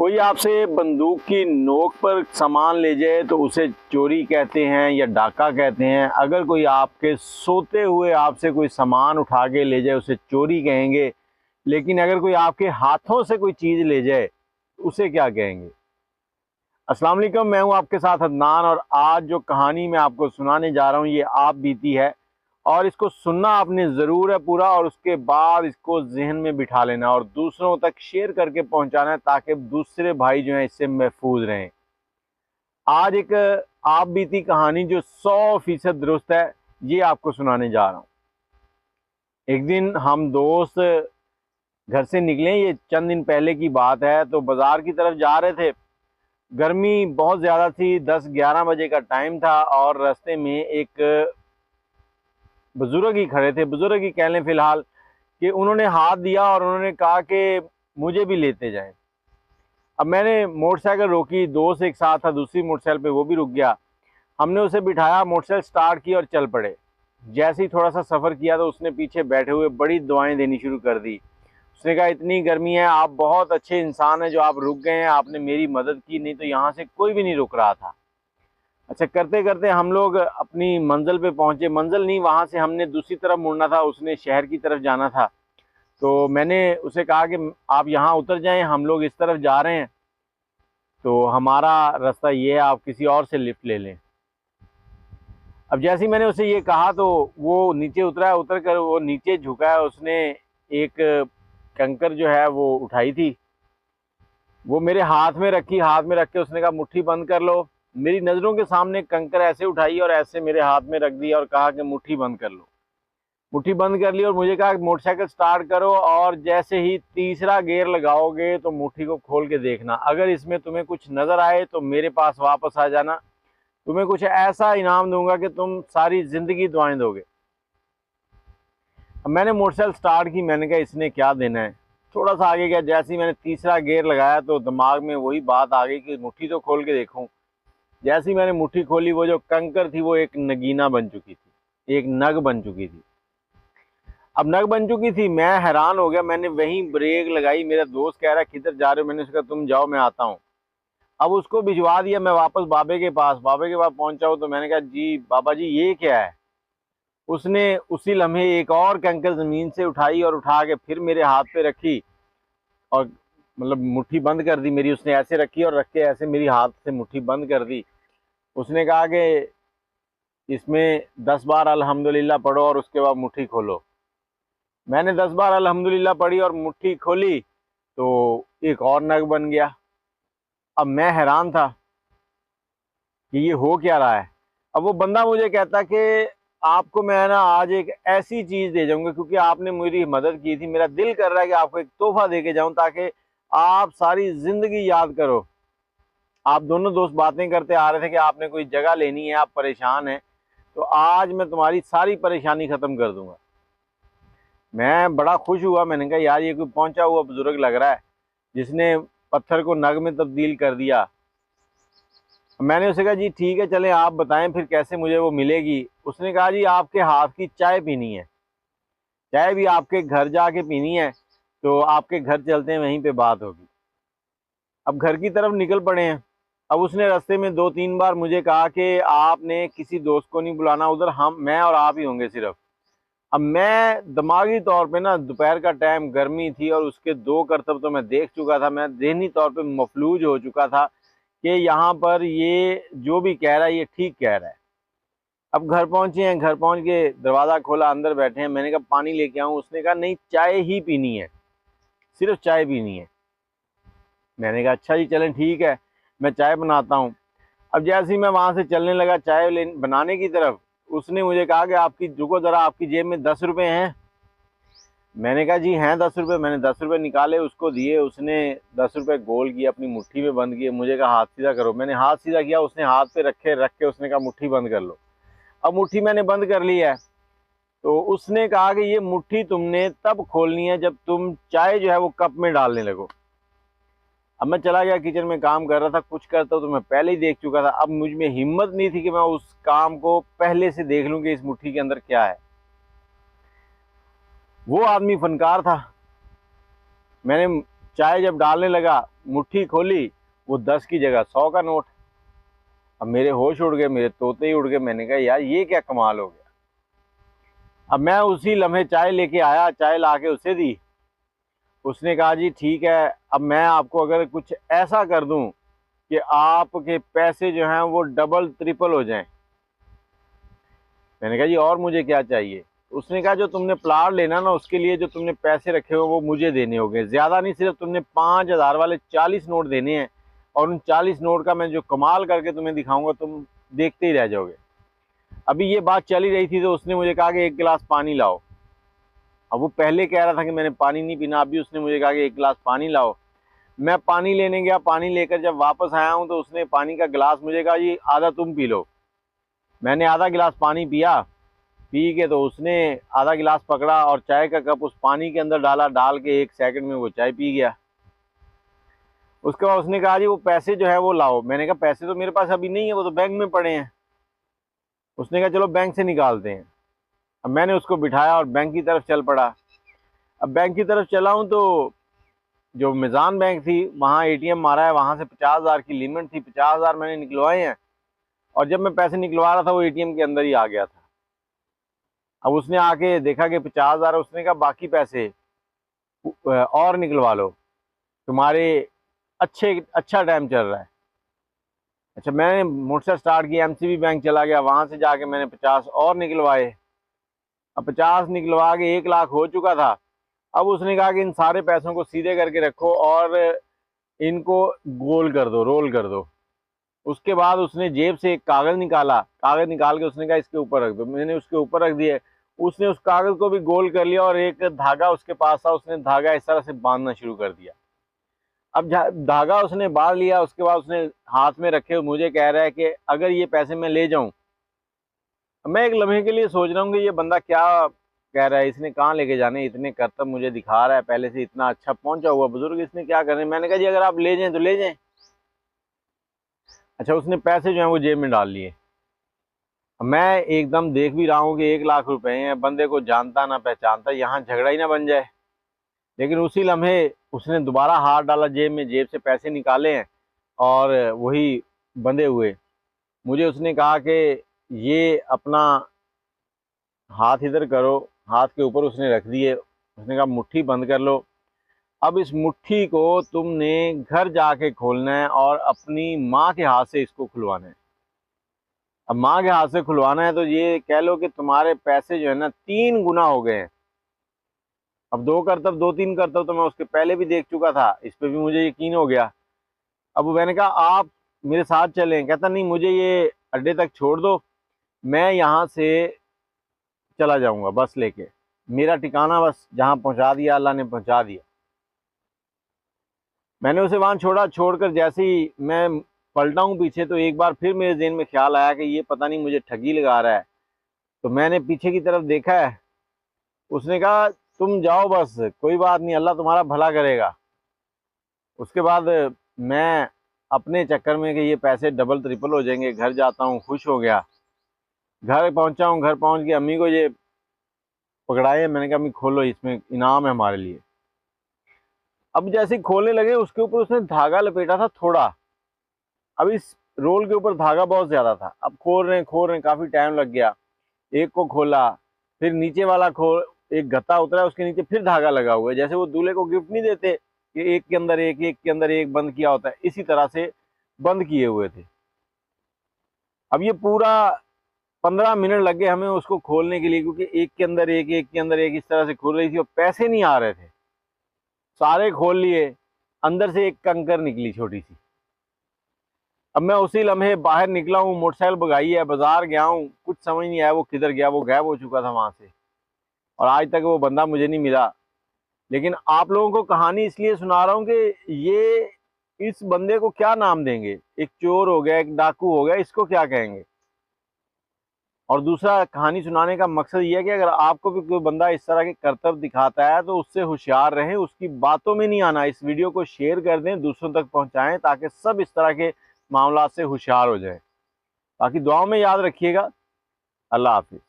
कोई आपसे बंदूक की नोक पर सामान ले जाए तो उसे चोरी कहते हैं या डाका कहते हैं। अगर कोई आपके सोते हुए आपसे कोई सामान उठा के ले जाए उसे चोरी कहेंगे। लेकिन अगर कोई आपके हाथों से कोई चीज़ ले जाए उसे क्या कहेंगे। अस्सलाम वालेकुम, मैं हूं आपके साथ अदनान और आज जो कहानी मैं आपको सुनाने जा रहा हूं ये आप बीती है और इसको सुनना आपने ज़रूर है पूरा और उसके बाद इसको जहन में बिठा लेना और दूसरों तक शेयर करके पहुंचाना है ताकि दूसरे भाई जो हैं इससे महफूज रहें। आज एक आप बीती कहानी जो 100% दुरुस्त है ये आपको सुनाने जा रहा हूँ। एक दिन हम दोस्त घर से निकले, ये चंद दिन पहले की बात है, तो बाज़ार की तरफ जा रहे थे। गर्मी बहुत ज़्यादा थी, 10-11 बजे का टाइम था और रास्ते में एक बुजुर्ग ही खड़े थे। बुजुर्ग ही कह लें फ़िलहाल कि उन्होंने हाथ दिया और उन्होंने कहा कि मुझे भी लेते जाएं। अब मैंने मोटरसाइकिल रोकी, दोस्त एक साथ था दूसरी मोटरसाइकिल पे, वो भी रुक गया। हमने उसे बिठाया, मोटरसाइकिल स्टार्ट की और चल पड़े। जैसे ही थोड़ा सा सफ़र किया तो उसने पीछे बैठे हुए बड़ी दुआएं देनी शुरू कर दी। उसने कहा इतनी गर्मी है, आप बहुत अच्छे इंसान हैं जो आप रुक गए हैं, आपने मेरी मदद की, नहीं तो यहाँ से कोई भी नहीं रुक रहा था। अच्छा, करते करते हम लोग अपनी मंजिल पे पहुँचे। मंजिल नहीं, वहाँ से हमने दूसरी तरफ मुड़ना था, उसने शहर की तरफ जाना था। तो मैंने उसे कहा कि आप यहाँ उतर जाएं, हम लोग इस तरफ जा रहे हैं, तो हमारा रास्ता ये है, आप किसी और से लिफ्ट ले लें। अब जैसे ही मैंने उसे ये कहा तो वो नीचे उतरा है, उतर कर वो नीचे झुका है। उसने एक कंकर जो है वो उठाई थी, वो मेरे हाथ में रखी। हाथ में रख के उसने कहा मुट्ठी बंद कर लो। मेरी नज़रों के सामने कंकर ऐसे उठाई और ऐसे मेरे हाथ में रख दी और कहा कि मुट्ठी बंद कर लो। मुट्ठी बंद कर ली और मुझे कहा मोटरसाइकिल स्टार्ट करो और जैसे ही तीसरा गियर लगाओगे तो मुट्ठी को खोल के देखना, अगर इसमें तुम्हें कुछ नज़र आए तो मेरे पास वापस आ जाना, तुम्हें कुछ ऐसा इनाम दूंगा कि तुम सारी ज़िंदगी दुआएं दोगे। अब मैंने मोटरसाइकिल स्टार्ट की, मैंने कहा इसने क्या देना है। थोड़ा सा आगे गया, जैसे ही मैंने तीसरा गियर लगाया तो दिमाग में वही बात आ गई कि मुट्ठी तो खोल के देखूं। जैसे ही मैंने मुट्ठी खोली, वो जो कंकर थी वो एक नगीना बन चुकी थी, एक नग बन चुकी थी। अब नग बन चुकी थी, मैं हैरान हो गया। मैंने वहीं ब्रेक लगाई। मेरा दोस्त कह रहा है किधर जा रहे हो, मैंने उसका तुम जाओ मैं आता हूँ। अब उसको भिजवा दिया मैं वापस बाबे के पास पहुंचा हूँ तो मैंने कहा जी बाबा जी ये क्या है। उसने उसी लम्हे एक और कंकर ज़मीन से उठाई और उठा के फिर मेरे हाथ पे रखी और मतलब मुट्ठी बंद कर दी मेरी। उसने ऐसे रखी और रख के ऐसे मेरी हाथ से मुट्ठी बंद कर दी। उसने कहा कि इसमें 10 बार अल्हम्दुलिल्लाह पढ़ो और उसके बाद मुट्ठी खोलो। मैंने 10 बार अल्हम्दुलिल्लाह पढ़ी और मुट्ठी खोली तो एक और नग बन गया। अब मैं हैरान था कि ये हो क्या रहा है। अब वो बंदा मुझे कहता कि आपको मैं ना आज एक ऐसी चीज़ दे जाऊंगा क्योंकि आपने मेरी मदद की थी, मेरा दिल कर रहा है कि आपको एक तोहफा दे के जाऊं ताकि आप सारी ज़िंदगी याद करो। आप दोनों दोस्त बातें करते आ रहे थे कि आपने कोई जगह लेनी है, आप परेशान हैं, तो आज मैं तुम्हारी सारी परेशानी ख़त्म कर दूंगा। मैं बड़ा खुश हुआ। मैंने कहा यार ये कोई पहुंचा हुआ बुजुर्ग लग रहा है जिसने पत्थर को नग में तब्दील कर दिया। मैंने उसे कहा जी ठीक है, चलें आप बताएं फिर कैसे मुझे वो मिलेगी। उसने कहा जी आपके हाथ की चाय पीनी है, चाय भी आपके घर जाके पीनी है, तो आपके घर चलते हैं, वहीं पे बात होगी। अब घर की तरफ निकल पड़े हैं। अब उसने रास्ते में 2-3 बार मुझे कहा कि आपने किसी दोस्त को नहीं बुलाना, उधर मैं और आप ही होंगे सिर्फ। अब मैं दिमागी तौर पे ना, दोपहर का टाइम, गर्मी थी और उसके दो करतब तो मैं देख चुका था। मैं ज़हनी तौर पे मफलूज हो चुका था कि यहाँ पर ये जो भी कह रहा है ये ठीक कह रहा है। अब घर पहुँचे हैं, घर पहुँच के दरवाज़ा खोला, अंदर बैठे हैं। मैंने कहा पानी लेके आऊँ। उसने कहा नहीं, चाय ही पीनी है, सिर्फ चाय पीनी है। मैंने कहा अच्छा जी चलें ठीक है, मैं चाय बनाता हूँ। अब जैसे ही मैं वहाँ से चलने लगा चाय बनाने की तरफ, उसने मुझे कहा कि आपकी रुको ज़रा, आपकी जेब में 10 रुपये हैं। मैंने कहा जी हैं 10 रुपये। मैंने 10 रुपये निकाले, उसको दिए। उसने 10 रुपये गोल किए, अपनी मुट्ठी में बंद किए। मुझे कहा हाथ सीधा करो। मैंने हाथ सीधा किया, उसने हाथ पे रख के उसने कहा मुट्ठी बंद कर लो। अब मुट्ठी मैंने बंद कर ली है। तो उसने कहा कि ये मुट्ठी तुमने तब खोलनी है जब तुम चाय जो है वो कप में डालने लगो। अब मैं चला गया, किचन में काम कर रहा था। कुछ करता तो मैं पहले ही देख चुका था। अब मुझ में हिम्मत नहीं थी कि मैं उस काम को पहले से देख लूँ कि इस मुट्ठी के अंदर क्या है। वो आदमी फनकार था। मैंने चाय जब डालने लगा, मुट्ठी खोली, वो 10 की जगह 100 का नोट। अब मेरे होश उड़ गए, मेरे तोते ही उड़ गए। मैंने कहा यार ये क्या कमाल हो गया। अब मैं उसी लम्हे चाय लेके आया, चाय ला के उसे दी। उसने कहा जी ठीक है, अब मैं आपको अगर कुछ ऐसा कर दूं कि आपके पैसे जो हैं वो डबल ट्रिपल हो जाएं। मैंने कहा जी और मुझे क्या चाहिए। उसने कहा जो तुमने प्लाट लेना ना, उसके लिए जो तुमने पैसे रखे हो वो मुझे देने होंगे, ज़्यादा नहीं, सिर्फ तुमने 5,000 वाले 40 नोट देने हैं, और उन 40 नोट का मैं जो कमाल करके तुम्हें दिखाऊंगा, तुम देखते ही रह जाओगे। अभी ये बात चली रही थी तो उसने मुझे कहा कि 1 गिलास पानी लाओ। अब वो पहले कह रहा था कि मैंने पानी नहीं पीना, अभी उसने मुझे कहा कि 1 गिलास पानी लाओ। मैं पानी लेने गया, पानी लेकर जब वापस आया हूँ तो उसने पानी का गिलास मुझे कहा जी आधा तुम पी लो। मैंने आधा गिलास पानी पिया, पी के तो उसने आधा गिलास पकड़ा और चाय का कप उस पानी के अंदर डाला, डाल के 1 सेकंड में वो चाय पी गया। उसके बाद उसने कहा जी वो पैसे जो है वो लाओ। मैंने कहा पैसे तो मेरे पास अभी नहीं है, वो तो बैंक में पड़े हैं। उसने कहा चलो बैंक से निकालते हैं। अब मैंने उसको बिठाया और बैंक की तरफ चल पड़ा। अब बैंक की तरफ चला हूँ तो जो मिज़ान बैंक थी वहाँ एटीएम मारा है, वहाँ से 50,000 की लिमिट थी, 50,000 मैंने निकलवाए हैं। और जब मैं पैसे निकलवा रहा था वो एटीएम के अंदर ही आ गया था। अब उसने आके देखा कि 50,000, उसने कहा बाकी पैसे और निकलवा लो, तुम्हारे अच्छा टाइम चल रहा है। अच्छा, मैंने मोटरसाइकिल स्टार्ट की, एमसीबी बैंक चला गया, वहाँ से जाके मैंने 50 और निकलवाए। अब 50 निकलवा के 1 लाख हो चुका था। अब उसने कहा कि इन सारे पैसों को सीधे करके रखो और इनको गोल कर दो, रोल कर दो। उसके बाद उसने जेब से एक कागज़ निकाला, कागज़ निकाल के उसने कहा इसके ऊपर रख दो। मैंने उसके ऊपर रख दिए। उसने उस कागज़ को भी गोल कर लिया और एक धागा उसके पास था, उसने धागा इस तरह से बांधना शुरू कर दिया। अब धागा उसने बांध लिया, उसके बाद उसने हाथ में रखे मुझे कह रहा है कि अगर ये पैसे मैं ले जाऊं। मैं एक लम्हे के लिए सोच रहा हूँ कि ये बंदा क्या कह रहा है, इसने कहाँ लेके जाने, इतने करतब मुझे दिखा रहा है, पहले से इतना अच्छा पहुंचा हुआ बुजुर्ग, इसने क्या करने। मैंने कहा जी अगर आप ले जाएं तो ले जाएं। अच्छा, उसने पैसे जो हैं वो जेब में डाल लिए। मैं एकदम देख भी रहा हूँ कि 1 लाख रुपए हैं, बंदे को जानता ना पहचानता, यहाँ झगड़ा ही ना बन जाए। लेकिन उसी लम्हे उसने दोबारा हाथ डाला जेब में, जेब से पैसे निकाले हैं और वही बंधे हुए। मुझे उसने कहा कि ये अपना हाथ इधर करो, हाथ के ऊपर उसने रख दिए। उसने कहा मुट्ठी बंद कर लो। अब इस मुट्ठी को तुमने घर जाके खोलना है और अपनी माँ के हाथ से इसको खुलवाना है। अब माँ के हाथ से खुलवाना है तो ये कह लो कि तुम्हारे पैसे जो है ना 3 गुना हो गए हैं। अब 2 करतब 2-3 करतब तो मैं उसके पहले भी देख चुका था, इस पे भी मुझे यकीन हो गया। अब मैंने कहा आप मेरे साथ चलें। कहता नहीं, मुझे ये अड्डे तक छोड़ दो, मैं यहाँ से चला जाऊंगा बस लेके, मेरा ठिकाना बस जहाँ पहुँचा दिया अल्लाह ने पहुँचा दिया। मैंने उसे वहाँ छोड़ा, छोड़कर जैसे ही मैं पलटा हूँ पीछे तो एक बार फिर मेरे ज़हन में ख्याल आया कि ये पता नहीं मुझे ठगी लगा रहा है। तो मैंने पीछे की तरफ देखा है। उसने कहा तुम जाओ बस, कोई बात नहीं, अल्लाह तुम्हारा भला करेगा। उसके बाद मैं अपने चक्कर में कि ये पैसे डबल ट्रिपल हो जाएंगे, घर जाता हूँ, खुश हो गया। घर पहुँचा हूँ, घर पहुँच के अम्मी को ये पकड़ाए। मैंने कहा अम्मी खोलो, इसमें इनाम है हमारे लिए। अब जैसे ही खोलने लगे उसके ऊपर उसने धागा लपेटा था थोड़ा। अब इस रोल के ऊपर धागा बहुत ज़्यादा था। अब खोल रहे हैं, काफ़ी टाइम लग गया। एक को खोला, फिर नीचे वाला खोल, एक गत्ता उतरा, उसके नीचे फिर धागा लगा हुआ है। जैसे वो दूल्हे को गिफ्ट नहीं देते कि एक के अंदर एक, एक के अंदर एक बंद किया होता है, इसी तरह से बंद किए हुए थे। अब ये पूरा 15 मिनट लग गए हमें उसको खोलने के लिए, क्योंकि एक के अंदर एक, एक के अंदर एक, इस तरह से खुल रही थी और पैसे नहीं आ रहे थे। सारे खोल लिए, अंदर से एक कंकर निकली छोटी सी। अब मैं उसी लम्हे बाहर निकला हूँ, मोटरसाइकिल भगाई है, बाजार गया हूँ, कुछ समझ नहीं आया वो किधर गया, वो गायब हो चुका था वहां से। और आज तक वो बंदा मुझे नहीं मिला। लेकिन आप लोगों को कहानी इसलिए सुना रहा हूँ कि ये इस बंदे को क्या नाम देंगे। एक चोर हो गया, एक डाकू हो गया, इसको क्या कहेंगे। और दूसरा कहानी सुनाने का मकसद ये है कि अगर आपको भी कोई बंदा इस तरह के करतब दिखाता है तो उससे होशियार रहें, उसकी बातों में नहीं आना। इस वीडियो को शेयर कर दें, दूसरों तक पहुंचाएं, ताकि सब इस तरह के मामला से होशियार हो जाएं। बाकी दुआओं में याद रखिएगा। अल्लाह हाफिज़।